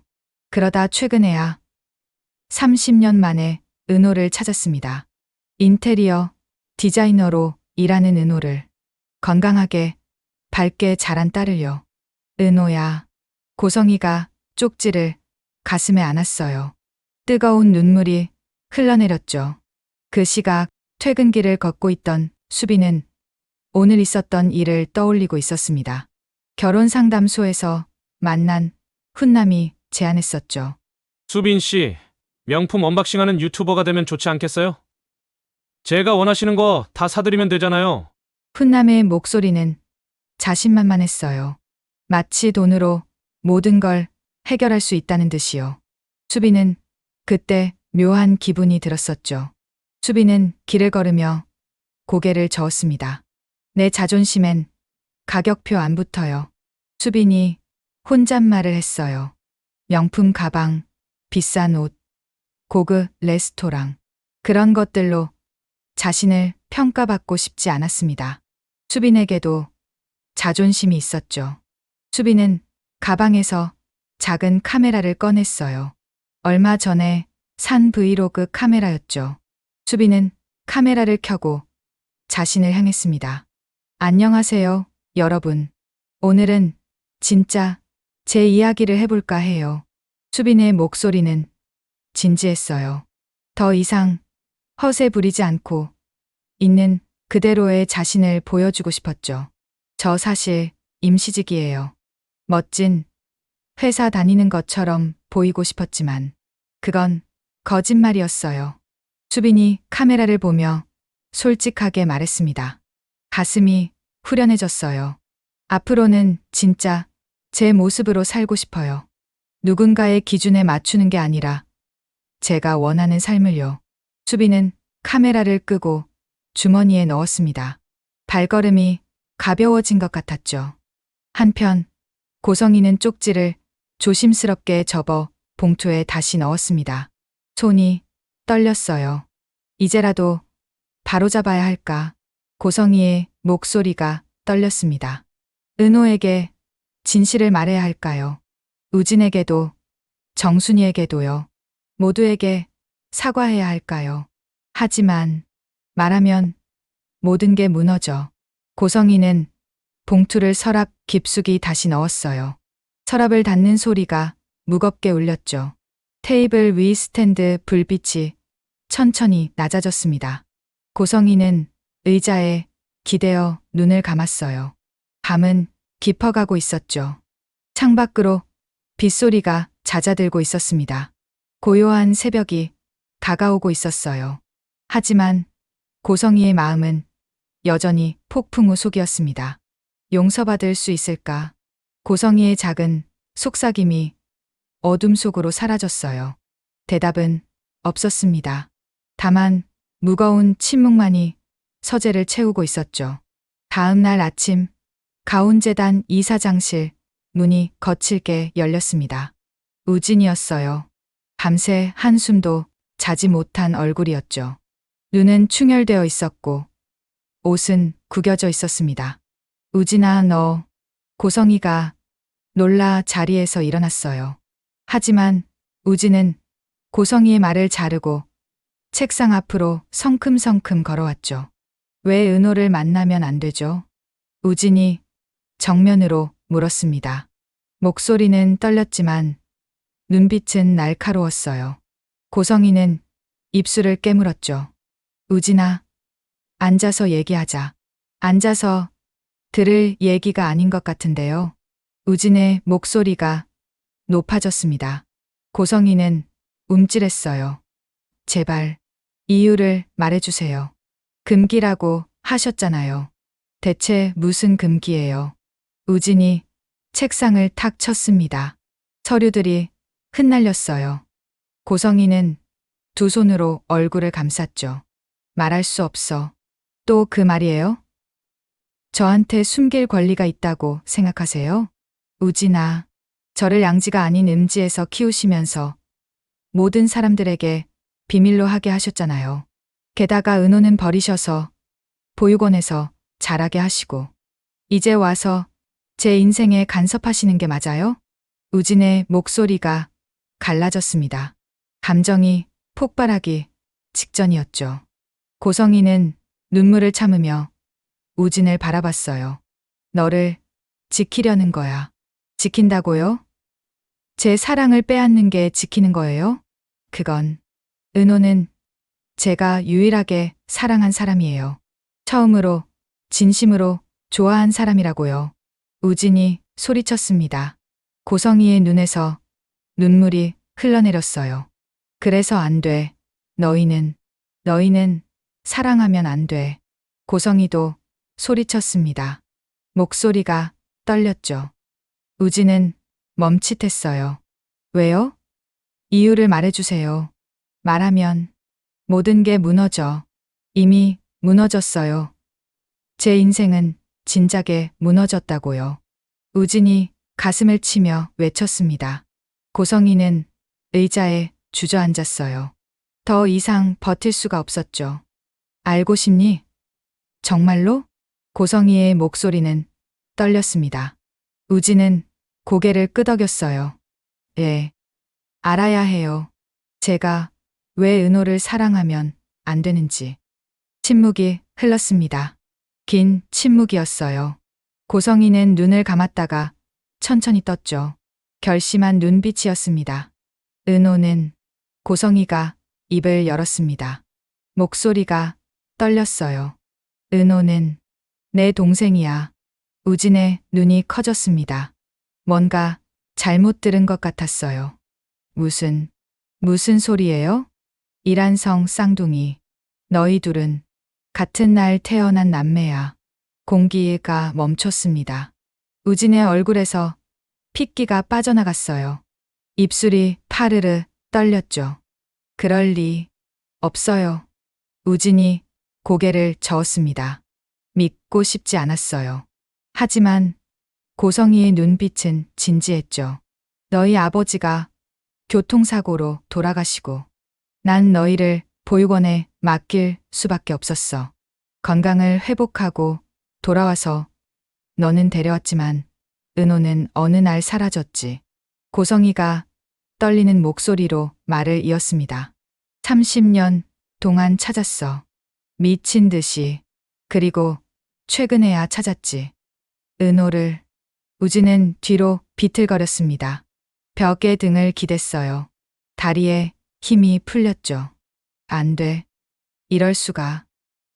그러다 최근에야 30년 만에 은호를 찾았습니다. 인테리어 디자이너로 일하는 은호를, 건강하게 밝게 자란 딸을요. 은호야. 고성이가 쪽지를 가슴에 안았어요. 뜨거운 눈물이 흘러내렸죠. 그 시각 퇴근길을 걷고 있던 수빈은 오늘 있었던 일을 떠올리고 있었습니다. 결혼 상담소에서 만난 훈남이 제안했었죠. 수빈 씨, 명품 언박싱하는 유튜버가 되면 좋지 않겠어요? 제가 원하시는 거 다 사드리면 되잖아요. 훈남의 목소리는 자신만만했어요. 마치 돈으로 모든 걸 해결할 수 있다는 듯이요. 수빈은 그때 묘한 기분이 들었었죠. 수빈은 길을 걸으며 고개를 저었습니다. 내 자존심엔 가격표 안 붙어요. 수빈이 혼잣말을 했어요. 명품 가방, 비싼 옷, 고급 레스토랑. 그런 것들로 자신을 평가받고 싶지 않았습니다. 수빈에게도 자존심이 있었죠. 수빈은 가방에서 작은 카메라를 꺼냈어요. 얼마 전에 산 브이로그 카메라였죠. 수빈은 카메라를 켜고 자신을 향했습니다. 안녕하세요, 여러분. 오늘은 진짜 제 이야기를 해볼까 해요. 수빈의 목소리는 진지했어요. 더 이상 허세 부리지 않고 있는 그대로의 자신을 보여주고 싶었죠. 저 사실 임시직이에요. 멋진 회사 다니는 것처럼 보이고 싶었지만 그건 거짓말이었어요. 수빈이 카메라를 보며 솔직하게 말했습니다. 가슴이 후련해졌어요. 앞으로는 진짜 제 모습으로 살고 싶어요. 누군가의 기준에 맞추는 게 아니라 제가 원하는 삶을요. 수빈은 카메라를 끄고 주머니에 넣었습니다. 발걸음이 가벼워진 것 같았죠. 한편 고성이는 쪽지를 조심스럽게 접어 봉투에 다시 넣었습니다. 손이 떨렸어요. 이제라도 바로잡아야 할까? 고성이의 목소리가 떨렸습니다. 은호에게 진실을 말해야 할까요? 우진에게도, 정순이에게도요. 모두에게 사과해야 할까요? 하지만 말하면 모든 게 무너져. 고성이는 봉투를 서랍 깊숙이 다시 넣었어요. 서랍을 닫는 소리가 무겁게 울렸죠. 테이블 위 스탠드 불빛이 천천히 낮아졌습니다. 고성이는 의자에 기대어 눈을 감았어요. 밤은 깊어가고 있었죠. 창밖으로 빗소리가 잦아들고 있었습니다. 고요한 새벽이 다가오고 있었어요. 하지만 고성이의 마음은 여전히 폭풍우 속이었습니다. 용서받을 수 있을까? 고성이의 작은 속삭임이 어둠 속으로 사라졌어요. 대답은 없었습니다. 다만 무거운 침묵만이 서재를 채우고 있었죠. 다음 날 아침 가운재단 이사장실 문이 거칠게 열렸습니다. 우진이었어요. 밤새 한숨도 자지 못한 얼굴이었죠. 눈은 충혈되어 있었고 옷은 구겨져 있었습니다. 우진아, 너. 고성이가 놀라 자리에서 일어났어요. 하지만 우진은 고성이의 말을 자르고 책상 앞으로 성큼성큼 걸어왔죠. 왜 은호를 만나면 안 되죠? 우진이 정면으로 물었습니다. 목소리는 떨렸지만 눈빛은 날카로웠어요. 고성이는 입술을 깨물었죠. 우진아, 앉아서 얘기하자. 앉아서 들을 얘기가 아닌 것 같은데요. 우진의 목소리가 높아졌습니다. 고성이는 움찔했어요. 제발 이유를 말해주세요. 금기라고 하셨잖아요. 대체 무슨 금기예요? 우진이 책상을 탁 쳤습니다. 서류들이 흩날렸어요. 고성이는 두 손으로 얼굴을 감쌌죠. 말할 수 없어. 또 그 말이에요? 저한테 숨길 권리가 있다고 생각하세요? 우진아, 저를 양지가 아닌 음지에서 키우시면서 모든 사람들에게 비밀로 하게 하셨잖아요. 게다가 은호는 버리셔서 보육원에서 자라게 하시고 이제 와서 제 인생에 간섭하시는 게 맞아요? 우진의 목소리가 갈라졌습니다. 감정이 폭발하기 직전이었죠. 고성이는 눈물을 참으며 우진을 바라봤어요. 너를 지키려는 거야. 지킨다고요? 제 사랑을 빼앗는 게 지키는 거예요? 그건 은호는 제가 유일하게 사랑한 사람이에요. 처음으로 진심으로 좋아한 사람이라고요. 우진이 소리쳤습니다. 고성이의 눈에서 눈물이 흘러내렸어요. 그래서 안 돼. 너희는 사랑하면 안 돼. 고성이도 소리쳤습니다. 목소리가 떨렸죠. 우진은 멈칫했어요. 왜요? 이유를 말해주세요. 말하면 모든 게 무너져. 이미 무너졌어요. 제 인생은 진작에 무너졌다고요. 우진이 가슴을 치며 외쳤습니다. 고성이는 의자에 주저앉았어요. 더 이상 버틸 수가 없었죠. 알고 싶니? 정말로? 고성이의 목소리는 떨렸습니다. 우진은 고개를 끄덕였어요. 예, 알아야 해요. 제가 왜 은호를 사랑하면 안 되는지. 침묵이 흘렀습니다. 긴 침묵이었어요. 고성이는 눈을 감았다가 천천히 떴죠. 결심한 눈빛이었습니다. 은호는 고성이가 입을 열었습니다. 목소리가 떨렸어요. 은호는 내 동생이야. 우진의 눈이 커졌습니다. 뭔가 잘못 들은 것 같았어요. 무슨 소리예요? 이란성 쌍둥이. 너희 둘은 같은 날 태어난 남매야. 공기가 멈췄습니다. 우진의 얼굴에서 핏기가 빠져나갔어요. 입술이 파르르 떨렸죠. 그럴 리 없어요. 우진이 고개를 저었습니다. 믿고 싶지 않았어요. 하지만 고성이의 눈빛은 진지했죠. 너희 아버지가 교통사고로 돌아가시고 난 너희를 보육원에 맡길 수밖에 없었어. 건강을 회복하고 돌아와서 너는 데려왔지만 은호는 어느 날 사라졌지. 고성이가 떨리는 목소리로 말을 이었습니다. 30년 동안 찾았어. 미친 듯이. 그리고 최근에야 찾았지. 은호를. 우진은 뒤로 비틀거렸습니다. 벽에 등을 기댔어요. 다리에 힘이 풀렸죠. 안 돼. 이럴 수가.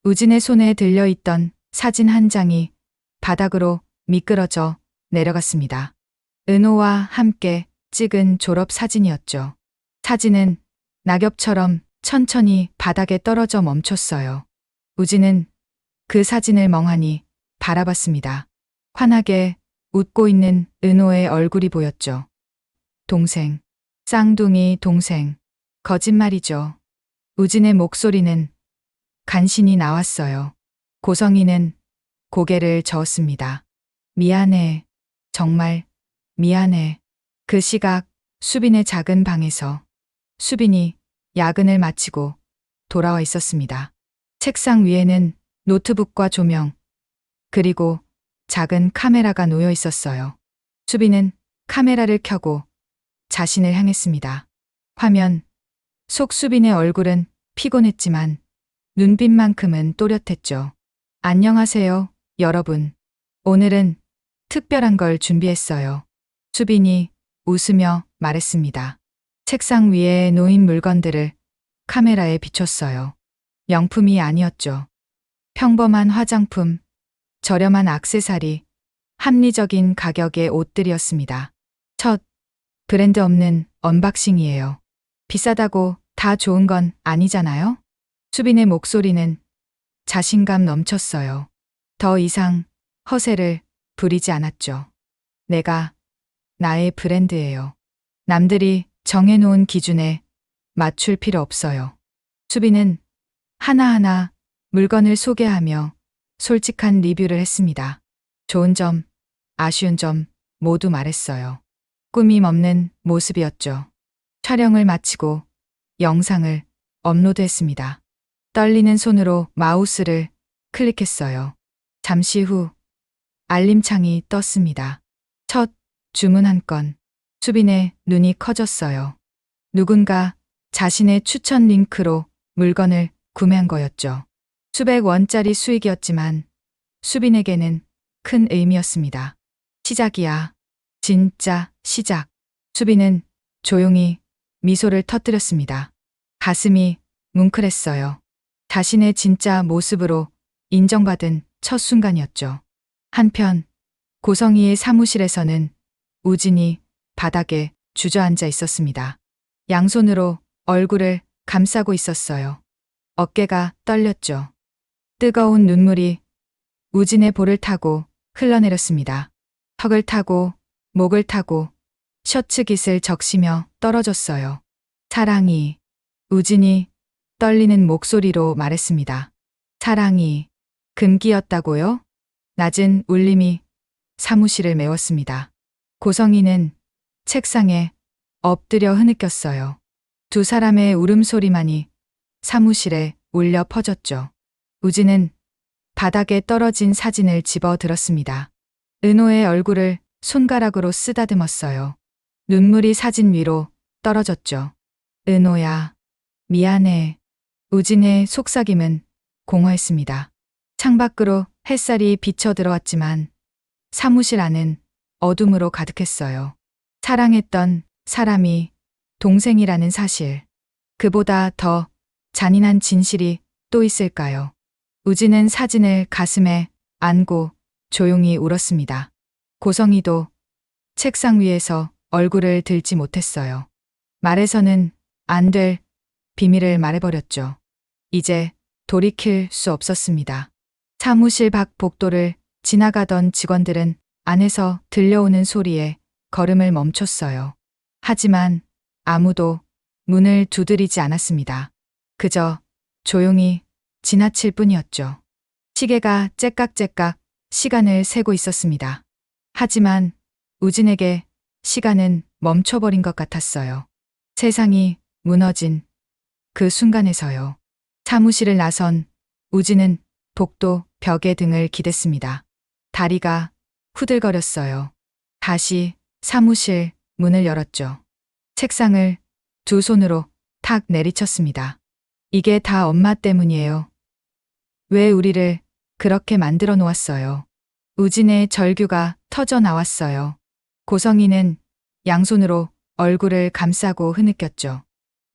우진의 손에 들려있던 사진 한 장이 바닥으로 미끄러져 내려갔습니다. 은호와 함께 찍은 졸업 사진이었죠. 사진은 낙엽처럼 천천히 바닥에 떨어져 멈췄어요. 우진은 그 사진을 멍하니 바라봤습니다. 환하게 웃고 있는 은호의 얼굴이 보였죠. 동생. 쌍둥이 동생. 거짓말이죠. 우진의 목소리는 간신히 나왔어요. 고성이는 고개를 저었습니다. 미안해. 정말 미안해. 그 시각 수빈의 작은 방에서 수빈이 야근을 마치고 돌아와 있었습니다. 책상 위에는 노트북과 조명, 그리고 작은 카메라가 놓여 있었어요. 수빈은 카메라를 켜고 자신을 향했습니다. 화면 속 수빈의 얼굴은 피곤했지만 눈빛만큼은 또렷했죠. 안녕하세요, 여러분. 오늘은 특별한 걸 준비했어요. 수빈이 웃으며 말했습니다. 책상 위에 놓인 물건들을 카메라에 비췄어요. 명품이 아니었죠. 평범한 화장품, 저렴한 액세서리, 합리적인 가격의 옷들이었습니다. 첫 브랜드 없는 언박싱이에요. 비싸다고 다 좋은 건 아니잖아요? 수빈의 목소리는 자신감 넘쳤어요. 더 이상 허세를 부리지 않았죠. 내가 나의 브랜드예요. 남들이 정해놓은 기준에 맞출 필요 없어요. 수빈은 하나하나 물건을 소개하며 솔직한 리뷰를 했습니다. 좋은 점, 아쉬운 점 모두 말했어요. 꾸밈 없는 모습이었죠. 촬영을 마치고 영상을 업로드했습니다. 떨리는 손으로 마우스를 클릭했어요. 잠시 후 알림창이 떴습니다. 첫 주문 한 건. 수빈의 눈이 커졌어요. 누군가 자신의 추천 링크로 물건을 구매한 거였죠. 수백 원짜리 수익이었지만 수빈에게는 큰 의미였습니다. 시작이야. 진짜 시작. 수빈은 조용히 미소를 터뜨렸습니다. 가슴이 뭉클했어요. 자신의 진짜 모습으로 인정받은 첫 순간이었죠. 한편 고성이의 사무실에서는 우진이 바닥에 주저앉아 있었습니다. 양손으로 얼굴을 감싸고 있었어요. 어깨가 떨렸죠. 뜨거운 눈물이 우진의 볼을 타고 흘러내렸습니다. 턱을 타고 목을 타고 셔츠 깃을 적시며 떨어졌어요. 사랑이. 우진이 떨리는 목소리로 말했습니다. 사랑이 금기였다고요? 낮은 울림이 사무실을 메웠습니다. 고성이는 책상에 엎드려 흐느꼈어요. 두 사람의 울음소리만이 사무실에 울려 퍼졌죠. 우진은 바닥에 떨어진 사진을 집어 들었습니다. 은호의 얼굴을 손가락으로 쓰다듬었어요. 눈물이 사진 위로 떨어졌죠. 은호야, 미안해. 우진의 속삭임은 공허했습니다. 창밖으로 햇살이 비쳐 들어왔지만 사무실 안은 어둠으로 가득했어요. 사랑했던 사람이 동생이라는 사실. 그보다 더 잔인한 진실이 또 있을까요? 우진은 사진을 가슴에 안고 조용히 울었습니다. 고성이도 책상 위에서 얼굴을 들지 못했어요. 말해서는 안 될 비밀을 말해버렸죠. 이제 돌이킬 수 없었습니다. 사무실 밖 복도를 지나가던 직원들은 안에서 들려오는 소리에 걸음을 멈췄어요. 하지만 아무도 문을 두드리지 않았습니다. 그저 조용히 지나칠 뿐이었죠. 시계가 째깍째깍 시간을 세고 있었습니다. 하지만 우진에게 시간은 멈춰버린 것 같았어요. 세상이 무너진 그 순간에서요. 사무실을 나선 우진은 복도 벽에 등을 기댔습니다. 다리가 후들거렸어요. 다시 사무실 문을 열었죠. 책상을 두 손으로 탁 내리쳤습니다. 이게 다 엄마 때문이에요. 왜 우리를 그렇게 만들어 놓았어요. 우진의 절규가 터져 나왔어요. 고성이는 양손으로 얼굴을 감싸고 흐느꼈죠.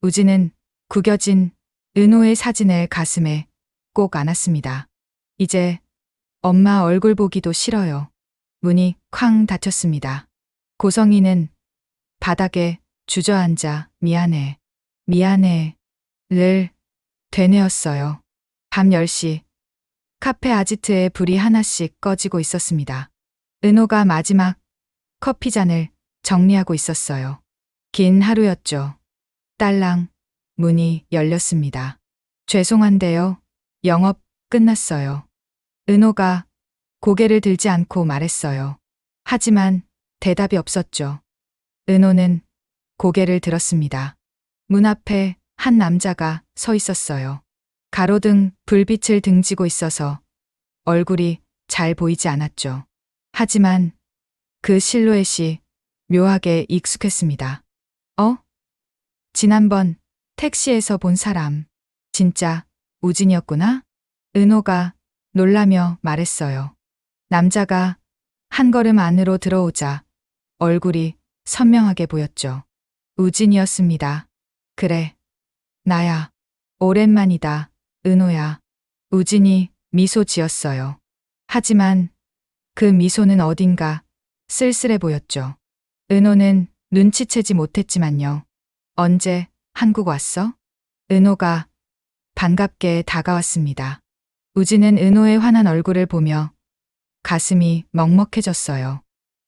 우진은 구겨진 은호의 사진을 가슴에 꼭 안았습니다. 이제 엄마 얼굴 보기도 싫어요. 문이 쾅 닫혔습니다. 고성이는 바닥에 주저앉아 미안해, 미안해를 되뇌었어요. 밤 10시 카페 아지트의 불이 하나씩 꺼지고 있었습니다. 은호가 마지막 커피잔을 정리하고 있었어요. 긴 하루였죠. 딸랑 문이 열렸습니다. 죄송한데요. 영업 끝났어요. 은호가 고개를 들지 않고 말했어요. 하지만 대답이 없었죠. 은호는 고개를 들었습니다. 문 앞에 한 남자가 서 있었어요. 가로등 불빛을 등지고 있어서 얼굴이 잘 보이지 않았죠. 하지만 그 실루엣이 묘하게 익숙했습니다. 지난번 택시에서 본 사람. 진짜 우진이었구나? 은호가 놀라며 말했어요. 남자가 한 걸음 안으로 들어오자 얼굴이 선명하게 보였죠. 우진이었습니다. 그래, 나야. 오랜만이다, 은호야. 우진이 미소 지었어요. 하지만 그 미소는 어딘가 쓸쓸해 보였죠. 은호는 눈치채지 못했지만요. 언제 한국 왔어? 은호가 반갑게 다가왔습니다. 우진은 은호의 환한 얼굴을 보며 가슴이 먹먹해졌어요.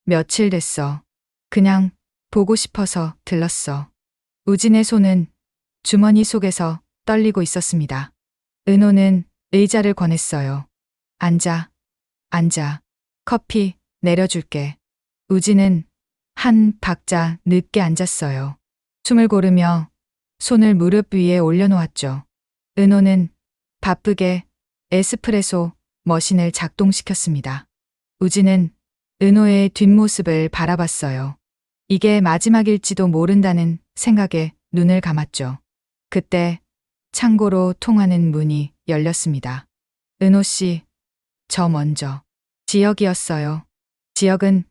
며칠 됐어. 그냥 보고 싶어서 들렀어. 우진의 손은 주머니 속에서 떨리고 있었습니다. 은호는 의자를 권했어요. 앉아, 앉아. 커피 내려줄게. 우진은 한 박자 늦게 앉았어요. 숨을 고르며 손을 무릎 위에 올려놓았죠. 은호는 바쁘게 에스프레소 머신을 작동시켰습니다. 우진은 은호의 뒷모습을 바라봤어요. 이게 마지막일지도 모른다는 생각에 눈을 감았죠. 그때 창고로 통하는 문이 열렸습니다. 은호 씨, 저 먼저. 지혁이었어요. 지혁은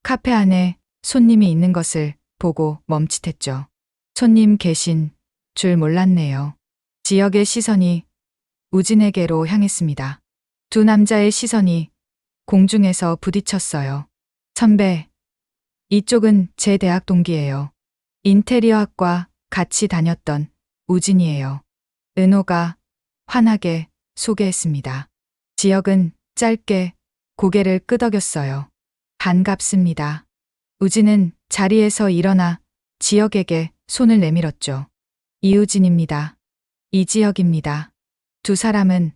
카페 안에 손님이 있는 것을 보고 멈칫했죠. 손님 계신 줄 몰랐네요. 지혁의 시선이 우진에게로 향했습니다. 두 남자의 시선이 공중에서 부딪혔어요. 선배, 이쪽은 제 대학 동기예요. 인테리어학과 같이 다녔던 우진이에요. 은호가 환하게 소개했습니다. 지혁은 짧게 고개를 끄덕였어요. 반갑습니다. 우진은 자리에서 일어나 지혁에게 손을 내밀었죠. 이우진입니다. 이지혁입니다. 두 사람은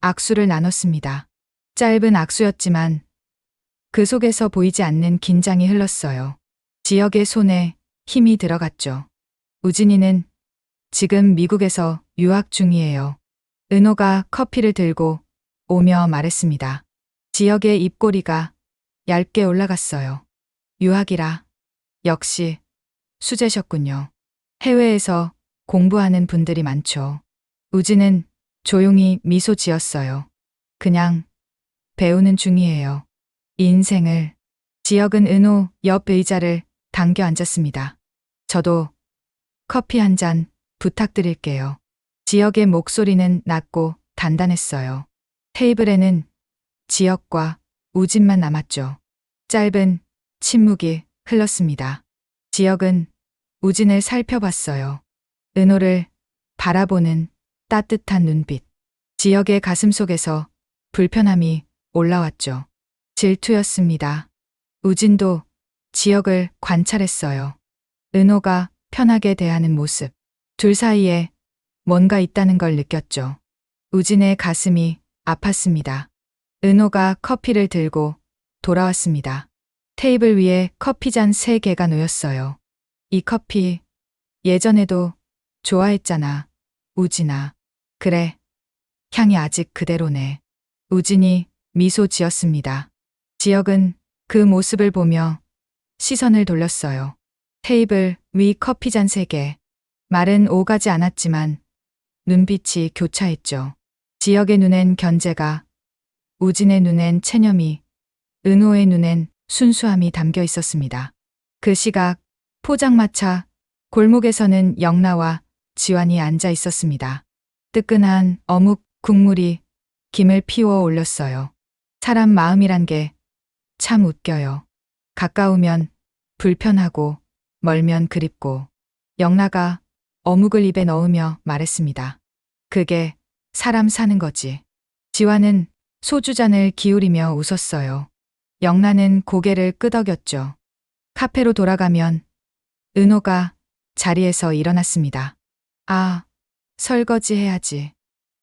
악수를 나눴습니다. 짧은 악수였지만 그 속에서 보이지 않는 긴장이 흘렀어요. 지혁의 손에 힘이 들어갔죠. 우진이는 지금 미국에서 유학 중이에요. 은호가 커피를 들고 오며 말했습니다. 지혁의 입꼬리가 얇게 올라갔어요. 유학이라. 역시 수제셨군요. 해외에서 공부하는 분들이 많죠. 우진은 조용히 미소 지었어요. 그냥 배우는 중이에요. 인생을. 지혁은 은호 옆 의자를 당겨 앉았습니다. 저도 커피 한 잔 부탁드릴게요. 지혁의 목소리는 낮고 단단했어요. 테이블에는 지혁과 우진만 남았죠. 짧은 침묵이 흘렀습니다. 지혁은 우진을 살펴봤어요. 은호를 바라보는 따뜻한 눈빛. 지혁의 가슴속에서 불편함이 올라왔죠. 질투였습니다. 우진도 지혁을 관찰했어요. 은호가 편하게 대하는 모습. 둘 사이에 뭔가 있다는 걸 느꼈죠. 우진의 가슴이 아팠습니다. 은호가 커피를 들고 돌아왔습니다. 테이블 위에 커피잔 3개가 놓였어요. 이 커피 예전에도 좋아했잖아, 우진아. 그래, 향이 아직 그대로네. 우진이 미소 지었습니다. 지혁은 그 모습을 보며 시선을 돌렸어요. 테이블 위 커피잔 3개. 말은 오가지 않았지만 눈빛이 교차했죠. 지혁의 눈엔 견제가, 우진의 눈엔 체념이, 은호의 눈엔 순수함이 담겨 있었습니다. 그 시각 포장마차 골목에서는 영나와 지환이 앉아 있었습니다. 뜨끈한 어묵 국물이 김을 피워 올렸어요. 사람 마음이란 게 참 웃겨요. 가까우면 불편하고 멀면 그립고. 영나가 어묵을 입에 넣으며 말했습니다. 그게 사람 사는 거지. 지환은 소주잔을 기울이며 웃었어요. 영나는 고개를 끄덕였죠. 카페로 돌아가면 은호가 자리에서 일어났습니다. 아, 설거지 해야지.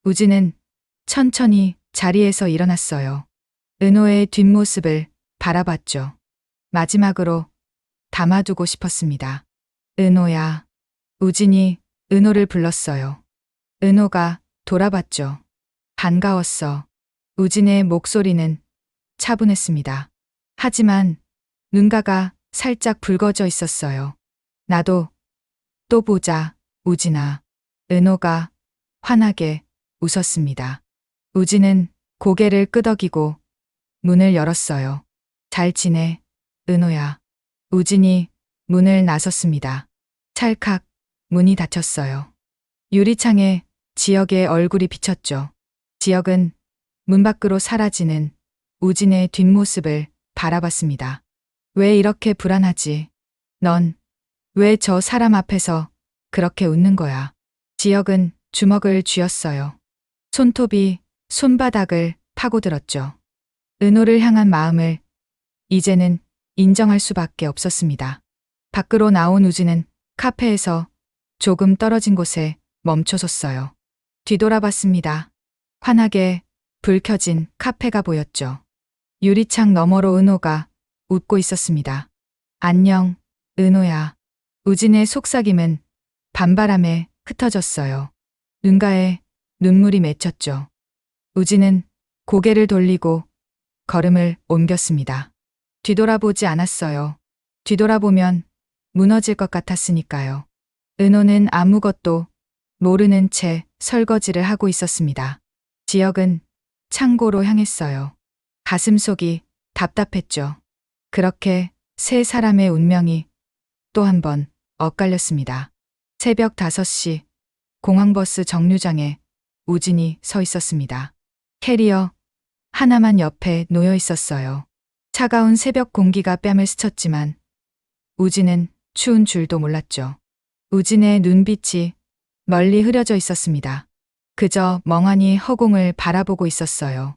우진은 천천히 자리에서 일어났어요. 은호의 뒷모습을 바라봤죠. 마지막으로 담아두고 싶었습니다. 은호야. 우진이 은호를 불렀어요. 은호가 돌아봤죠. 반가웠어. 우진의 목소리는 차분했습니다. 하지만 눈가가 살짝 붉어져 있었어요. 나도 또 보자, 우진아. 은호가 환하게 웃었습니다. 우진은 고개를 끄덕이고 문을 열었어요. 잘 지내, 은호야. 우진이 문을 나섰습니다. 찰칵 문이 닫혔어요. 유리창에 지혁의 얼굴이 비쳤죠. 지혁은 문 밖으로 사라지는 우진의 뒷모습을 바라봤습니다. 왜 이렇게 불안하지? 넌 왜 저 사람 앞에서 그렇게 웃는 거야? 지혁은 주먹을 쥐었어요. 손톱이 손바닥을 파고들었죠. 은호를 향한 마음을 이제는 인정할 수밖에 없었습니다. 밖으로 나온 우진은 카페에서 조금 떨어진 곳에 멈춰섰어요. 뒤돌아봤습니다. 환하게 불 켜진 카페가 보였죠. 유리창 너머로 은호가 웃고 있었습니다. 안녕, 은호야. 우진의 속삭임은 밤바람에 흩어졌어요. 눈가에 눈물이 맺혔죠. 우진은 고개를 돌리고 걸음을 옮겼습니다. 뒤돌아보지 않았어요. 뒤돌아보면 무너질 것 같았으니까요. 은호는 아무것도 모르는 채 설거지를 하고 있었습니다. 지혁은 창고로 향했어요. 가슴속이 답답했죠. 그렇게 세 사람의 운명이 또 한 번 엇갈렸습니다. 새벽 5시 공항버스 정류장에 우진이 서 있었습니다. 캐리어 하나만 옆에 놓여 있었어요. 차가운 새벽 공기가 뺨을 스쳤지만 우진은 추운 줄도 몰랐죠. 우진의 눈빛이 멀리 흐려져 있었습니다. 그저 멍하니 허공을 바라보고 있었어요.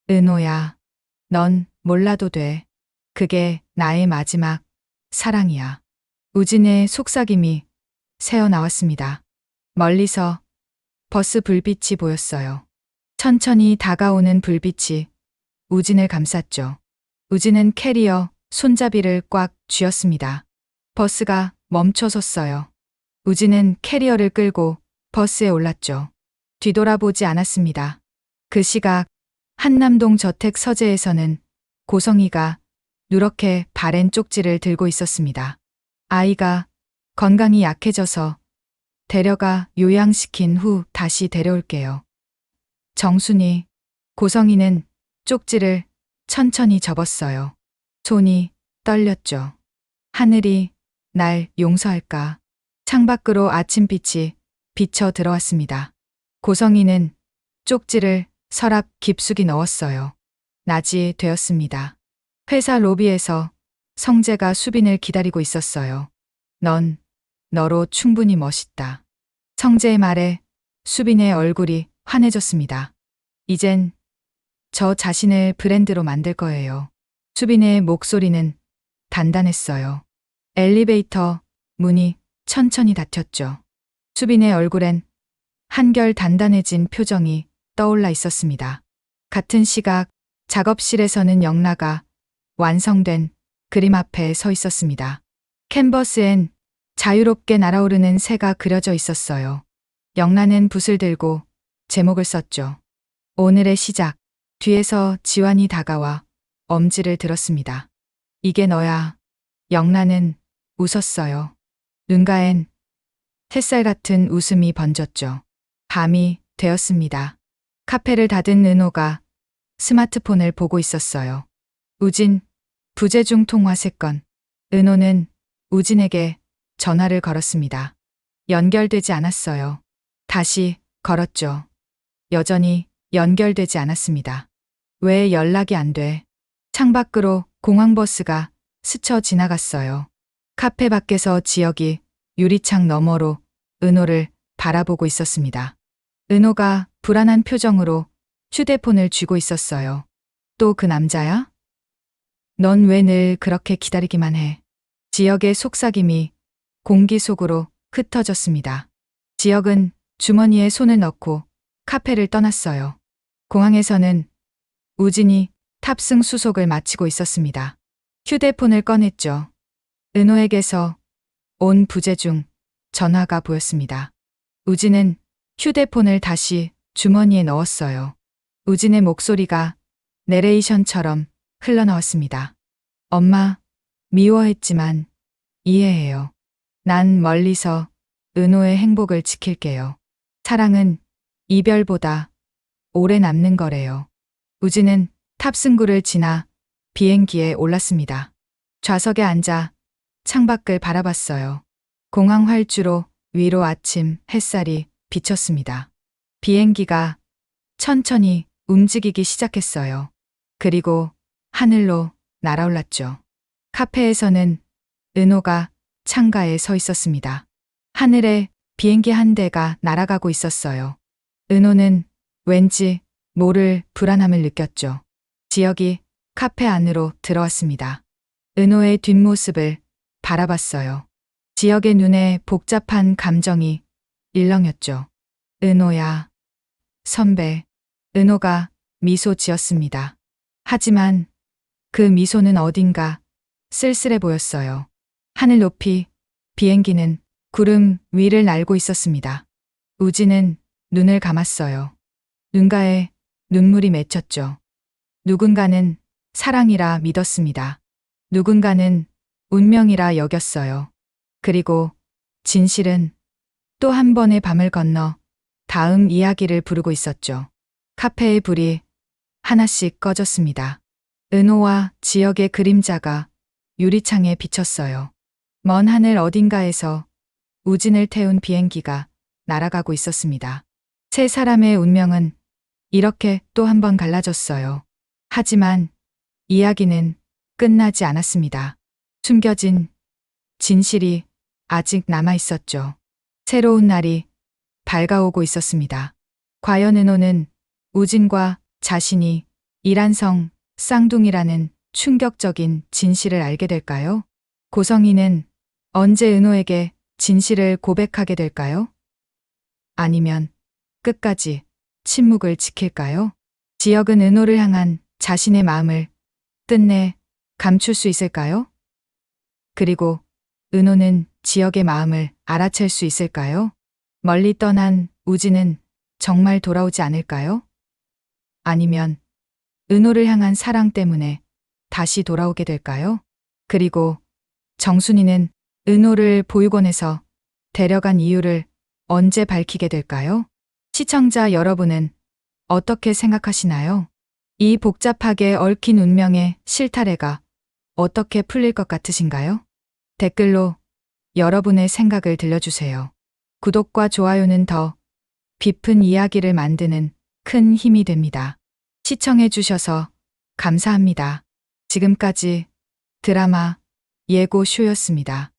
은호야, 넌 몰라도 돼. 그게 나의 마지막 사랑이야. 우진의 속삭임이 새어나왔습니다. 멀리서 버스 불빛이 보였어요. 천천히 다가오는 불빛이 우진을 감쌌죠. 우진은 캐리어 손잡이를 꽉 쥐었습니다. 버스가 멈춰섰어요. 우진은 캐리어를 끌고 버스에 올랐죠. 뒤돌아보지 않았습니다. 그 시각 한남동 저택 서재에서는 고성이가 누렇게 바랜 쪽지를 들고 있었습니다. 아이가 건강이 약해져서 데려가 요양시킨 후 다시 데려올게요. 정순이. 고성이는 쪽지를 천천히 접었어요. 손이 떨렸죠. 하늘이 날 용서할까. 창밖으로 아침빛이 비쳐 들어왔습니다. 고성이는 쪽지를 서랍 깊숙이 넣었어요. 낮이 되었습니다. 회사 로비에서 성재가 수빈을 기다리고 있었어요. 넌 너로 충분히 멋있다. 성재의 말에 수빈의 얼굴이 환해졌습니다. 이젠 저 자신을 브랜드로 만들 거예요. 수빈의 목소리는 단단했어요. 엘리베이터 문이 천천히 닫혔죠. 수빈의 얼굴엔 한결 단단해진 표정이 떠올라 있었습니다. 같은 시각 작업실에서는 영라가 완성된 그림 앞에 서 있었습니다. 캔버스엔 자유롭게 날아오르는 새가 그려져 있었어요. 영라는 붓을 들고 제목을 썼죠. 오늘의 시작. 뒤에서 지환이 다가와 엄지를 들었습니다. 이게 너야. 영라는 웃었어요. 눈가엔 햇살 같은 웃음이 번졌죠. 밤이 되었습니다. 카페를 닫은 은호가 스마트폰을 보고 있었어요. 우진, 부재중 통화 3건. 은호는 우진에게 전화를 걸었습니다. 연결되지 않았어요. 다시 걸었죠. 여전히 연결되지 않았습니다. 왜 연락이 안 돼? 창밖으로 공항버스가 스쳐 지나갔어요. 카페 밖에서 지혁이 유리창 너머로 은호를 바라보고 있었습니다. 은호가 불안한 표정으로 휴대폰을 쥐고 있었어요. 또 그 남자야? 넌 왜 늘 그렇게 기다리기만 해? 지혁의 속삭임이 공기 속으로 흩어졌습니다. 지혁은 주머니에 손을 넣고 카페를 떠났어요. 공항에서는 우진이 탑승 수속을 마치고 있었습니다. 휴대폰을 꺼냈죠. 은호에게서 온 부재중 전화가 보였습니다. 우진은 휴대폰을 다시 주머니에 넣었어요. 우진의 목소리가 내레이션처럼 흘러나왔습니다. 엄마, 미워했지만 이해해요. 난 멀리서 은호의 행복을 지킬게요. 사랑은 이별보다 오래 남는 거래요. 우진은 탑승구를 지나 비행기에 올랐습니다. 좌석에 앉아 창밖을 바라봤어요. 공항 활주로 위로 아침 햇살이 비쳤습니다. 비행기가 천천히 움직이기 시작했어요. 그리고 하늘로 날아올랐죠. 카페에서는 은호가 창가에 서 있었습니다. 하늘에 비행기 한 대가 날아가고 있었어요. 은호는 왠지 모를 불안함을 느꼈죠. 지혁이 카페 안으로 들어왔습니다. 은호의 뒷모습을 바라봤어요. 지혁의 눈에 복잡한 감정이 일렁였죠. 은호야. 선배. 은호가 미소 지었습니다. 하지만 그 미소는 어딘가 쓸쓸해 보였어요. 하늘 높이 비행기는 구름 위를 날고 있었습니다. 우진은 눈을 감았어요. 눈가에 눈물이 맺혔죠. 누군가는 사랑이라 믿었습니다. 누군가는 운명이라 여겼어요. 그리고 진실은 또 한 번의 밤을 건너 다음 이야기를 부르고 있었죠. 카페의 불이 하나씩 꺼졌습니다. 은호와 지혁의 그림자가 유리창에 비쳤어요. 먼 하늘 어딘가에서 우진을 태운 비행기가 날아가고 있었습니다. 세 사람의 운명은 이렇게 또 한 번 갈라졌어요. 하지만 이야기는 끝나지 않았습니다. 숨겨진 진실이 아직 남아 있었죠. 새로운 날이 밝아오고 있었습니다. 과연 은호는 우진과 자신이 이란성 쌍둥이라는 충격적인 진실을 알게 될까요? 고성이는 언제 은호에게 진실을 고백하게 될까요? 아니면 끝까지 침묵을 지킬까요? 지혁은 은호를 향한 자신의 마음을 끝내 감출 수 있을까요? 그리고 은호는 지혁의 마음을 알아챌 수 있을까요? 멀리 떠난 우진은 정말 돌아오지 않을까요? 아니면 은호를 향한 사랑 때문에 다시 돌아오게 될까요? 그리고 정순이는 은호를 보육원에서 데려간 이유를 언제 밝히게 될까요? 시청자 여러분은 어떻게 생각하시나요? 이 복잡하게 얽힌 운명의 실타래가 어떻게 풀릴 것 같으신가요? 댓글로 여러분의 생각을 들려주세요. 구독과 좋아요는 더 깊은 이야기를 만드는 큰 힘이 됩니다. 시청해주셔서 감사합니다. 지금까지 드라마 예고쇼였습니다.